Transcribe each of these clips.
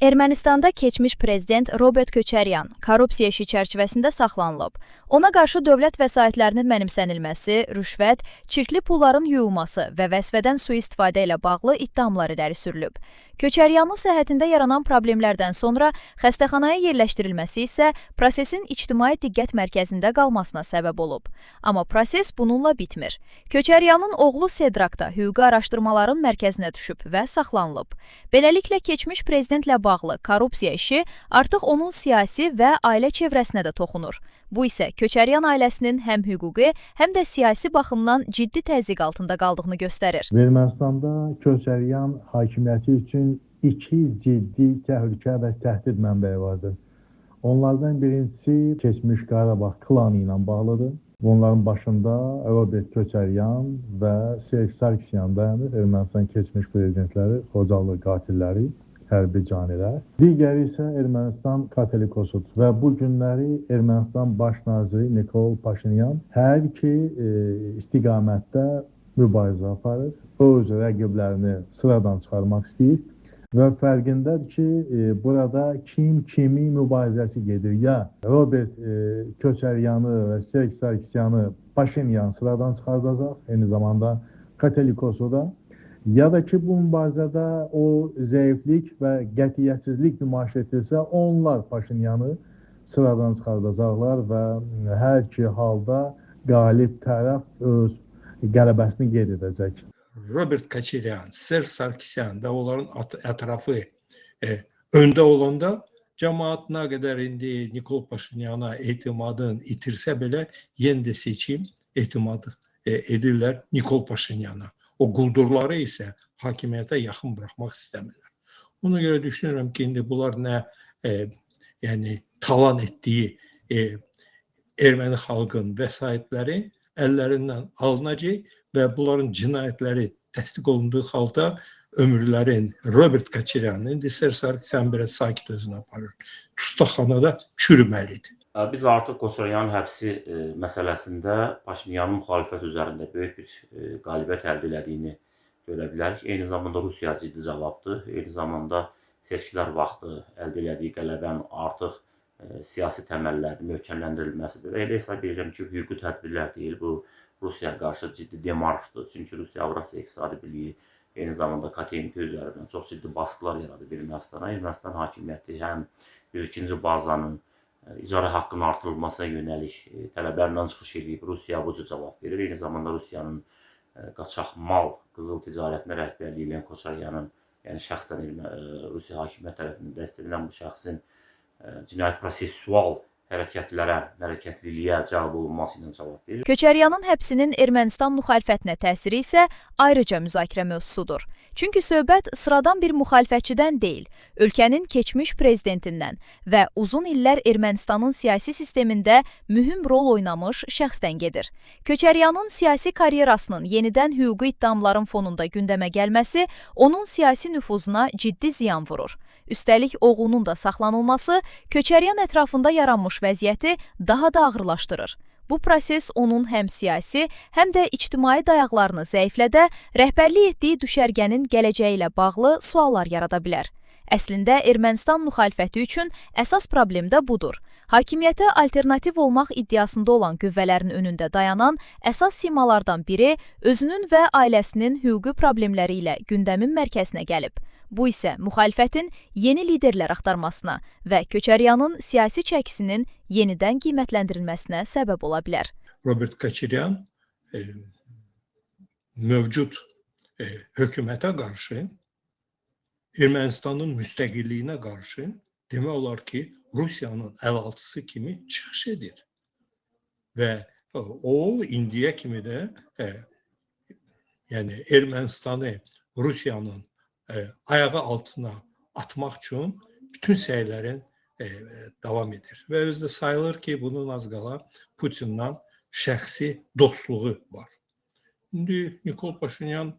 Ermənistanda keçmiş prezident Robert Köçəryan korrupsiya işi çərçivəsində saxlanılıb. Ona qarşı dövlət vəsaitlərinin mənimsənilməsi, rüşvət, çirkli pulların yuyulması və vəzifədən sui-istifadə ilə bağlı ittihamlar irəli sürülüb. Köçəryanın səhhətində yaranan problemlərdən sonra xəstəxanaya yerləşdirilməsi isə prosesin ictimai diqqət mərkəzində qalmasına səbəb olub. Amma proses bununla bitmir. Köçəryanın oğlu Sedrak da hüquqi araşdırmaların mərkəzinə düşüb və saxlanılıb. Beləliklə, keçmiş prezidentlə bağlı korrupsiya işi artıq onun siyasi və ailə çevrəsinə də toxunur. Bu isə Köçəryan ailəsinin həm hüquqi, həm də siyasi baxımdan ciddi təzyiq altında qaldığını göstərir. Ermənistanda Köçəryan hakimiyyəti üçün iki ciddi təhlükə və təhdid mənbəyi vardır. Onlardan birincisi keçmiş Qarabağ klanı ilə bağlıdır. Bunların başında Robert Köçəryan və Serj Sarkisyan dayanır. Ermənistan keçmiş prezidentləri, Xocalı qatilləri, hərbi canilər. Digəri isə Ermənistan Katolikosıdır və bu günləri Ermənistan baş naziri Nikol Paşinyan hər iki istiqamətdə mübarizə aparır. Öz rəqiblərini sıradan çıxarmaq istəyir və fərqindədir ki, burada kim kimi mübarizəsi gedir. Ya Robert Köçəryanı və Serj Sarkisyanı Paşinyan sıradan çıxardacaq, eyni zamanda Katolikosu da. Ya da ki, bu mübarizədə o zəiflik və qətiyyətsizlik nümayiş etdirsə, onlar Paşinyanı sıradan çıxardacaqlar və hər iki halda qalib tərəf öz qələbəsini qeyd edəcək. Robert Köçəryan, Serj Sarkisyan da onların ətrafı öndə olanda cəmaət nə qədər indi Nikol Paşinyana etimadını itirsə belə yenə də seçim etimadı edirlər Nikol Paşinyana. O quldurları isə hakimiyyətə yaxın buraxmaq istəmirlər. Ona görə düşünürəm ki, indi bunlar nə talan etdiyi erməni xalqın vəsaitləri əllərindən alınacaq və bunların cinayətləri təsdiq olunduğu halda ömürlərin Robert Köçəryanın, indi Serj Sarkisyan biraz sakit özünü aparır, tustaqxanada çürüməlidir. Biz artıq Köçəryanın həbsi məsələsində Paşinyanın müxalifət üzərində böyük bir qalibiyyət əldə elədiyini görə bilərik. Eyni zamanda Rusiya ciddi cavabdır. Eyni zamanda seçkilər vaxtı əldə elədiyi qələbənin artıq siyasi təməllərinin möhkəmləndirilməsidir. Elə hesab edirəm ki, hüquqi tədbirlər deyil, bu Rusiyaya qarşı ciddi demarşdır. Çünki Rusiya Avrasiya İqtisadi Birliyi eyni zamanda KTMK üzərindən çox ciddi baskılar yaradır Ermənistana. Ermənistan hakimiyyəti həm 102-ci bazanın icara haqqının artırılmasına yönəlik tələblərdən çıxış edib, Rusiya bu cür cavab verir. Eyni zamanda Rusiyanın qaçaq mal, qızıl ticarətinə rəhbərliyi edən Köçəryanın, yəni şəxsən Rusiya hakimiyyət tərəfindən dəstəklənən bu şəxsin cinayət prosessual hərəkətliliyə cəlb olunması ilə cavab verir. Köçəryanın həbsinin Ermənistan müxalifətinə təsiri isə ayrıca müzakirə mövzusudur. Çünki söhbət sıradan bir müxalifətçidən deyil, ölkənin keçmiş prezidentindən və uzun illər Ermənistanın siyasi sistemində mühüm rol oynamış şəxsdən gedir. Köçəryanın siyasi karyerasının yenidən hüquqi ittihamların fonunda gündəmə gəlməsi onun siyasi nüfuzuna ciddi ziyan vurur. Üstəlik, oğlunun da saxlanılması Köçəryan ətrafında yaranmış vəziyyəti daha da ağırlaşdırır. Bu proses onun həm siyasi, həm də ictimai dayaqlarını zəiflədə, rəhbərlik etdiyi düşərgənin gələcəyi ilə bağlı suallar yarada bilər. Əslində, Ermənistan müxalifəti üçün əsas problem də budur. Hakimiyyətə alternativ olmaq iddiasında olan qüvvələrin önündə dayanan əsas simalardan biri özünün və ailəsinin hüquqi problemləri ilə gündəmin mərkəzinə gəlib. Bu isə müxalifətin yeni liderlər axtarmasına və Köçəryanın siyasi çəkisinin yenidən qiymətləndirilməsinə səbəb ola bilər. Robert Köçəryan mövcud hökumətə qarşı, Ermənistanın müstəqilliyinə qarşı demək olar ki, Rusiyanın əlaltısı kimi çıxış edir. Və o, indiyə kimi də Ermənistanı Rusiyanın ayağı altına atmaq üçün bütün səylərin davam edir. Və özdə sayılır ki, bunun az qala Putinlə şəxsi dostluğu var. İndi Nikol Paşinyan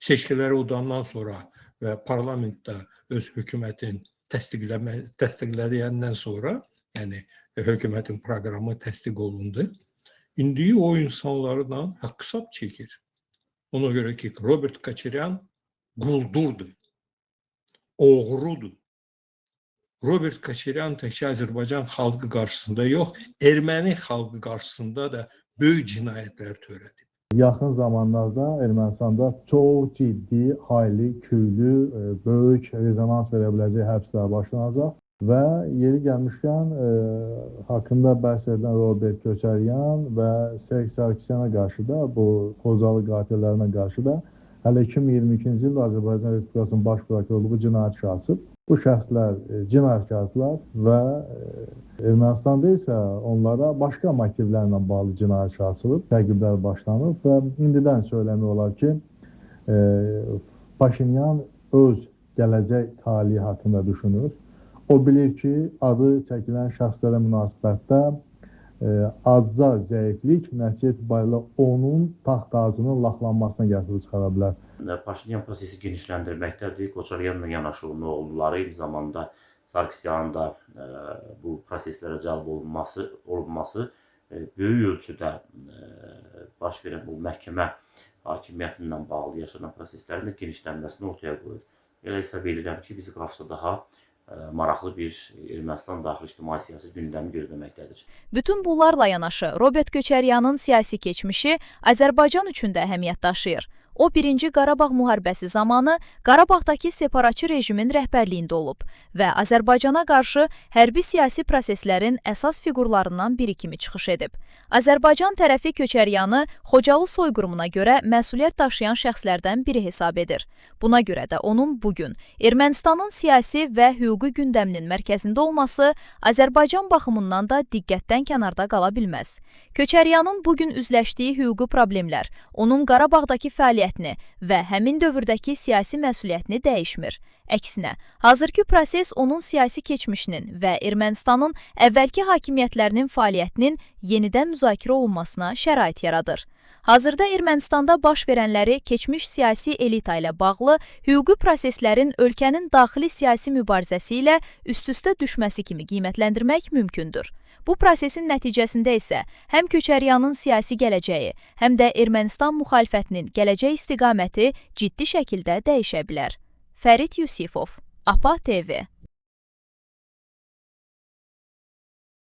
seçkiləri udandan sonra və parlamentdə öz hökumətin təsdiqlədiyəndən sonra, yəni hökumətin proqramı təsdiq olundu. İndi o insanlarla haqq-hesab çəkir. Ona görə ki, Robert Köçəryan quldurdur. oğrudur. Robert Koçaryan təkcə Azərbaycan xalqı qarşısında yox, erməni xalqı qarşısında da böyük cinayətlər törədib. Yaxın zamanlarda Ermənistanda çox ciddi, hayli, küylü, böyük rezonans verə biləcək həbslər başlanacaq və yeri gəlmişkən haqqında bəhs edilən Robert Koçaryan və Serhii Sarkisyana qarşı da, bu Xocalı qatillərinə qarşı da hələ 2022-ci ildə Azərbaycan Respublikasının Baş Prokurorluğu cinayət işi açıb. Bu şəxslər cinayətkardılar və Ermənistanda isə onlara başqa motivlərlə bağlı cinayət işi açılıb, təqiblər başlanıb və indidən söyləmək olar ki, Paşinyan öz gələcək talihi haqqında düşünür. O bilir ki, adı çəkilən şəxslərə münasibətdə adca zəiflik nəticə etibarilə onun taxt tacının laxlanmasına gətirib çıxara bilər. Paşinyan prosesi genişləndirməkdədir. Koçaryanla yanaşı onun oğulları, eyni zamanda Sarkisyanın da bu proseslərə cəlb olunması böyük ölçüdə baş verən bu məhkəmə hakimiyyətindən bağlı yaşanan proseslərin də genişlənməsini ortaya qoyur. Elə hesab edirəm ki, bizi qarşıda daha maraqlı bir Ermənistan daxili ictimai-siyasi gündəmi gözləməkdədir. Bütün bunlarla yanaşı Robert Koçaryanın siyasi keçmişi Azərbaycan üçün də əhəmiyyət daşıyır. O, 1-ci Qarabağ müharibəsi zamanı Qarabağdakı separatçı rejimin rəhbərliyində olub və Azərbaycana qarşı hərbi siyasi proseslərin əsas fiqurlarından biri kimi çıxış edib. Azərbaycan tərəfi Koçaryanı Xocalı soyqırımına görə məsuliyyət daşıyan şəxslərdən biri hesab edir. Buna görə də onun bugün Ermənistanın siyasi və hüquqi gündəminin mərkəzində olması Azərbaycan baxımından da diqqətdən kənarda qala bilməz. Koçaryanın bugün üzləşdiyi hüquqi problemlər onun Qarabağdakı fəaliyyətini və həmin dövrdəki siyasi məsuliyyətini dəyişmir. Əksinə, hazırki proses onun siyasi keçmişinin və Ermənistanın əvvəlki hakimiyyətlərinin fəaliyyətinin yenidən müzakirə olunmasına şərait yaradır. Hazırda Ermənistanda baş verənləri keçmiş siyasi elita ilə bağlı hüquqi proseslərin ölkənin daxili siyasi mübarizəsi ilə üst-üstə düşməsi kimi qiymətləndirmək mümkündür. Bu prosesin nəticəsində isə həm Koçaryanın siyasi gələcəyi, həm də Ermənistan müxalifətinin gələcək istiqaməti ciddi şəkildə dəyişə bilər. Fərid Yusifov, APA TV.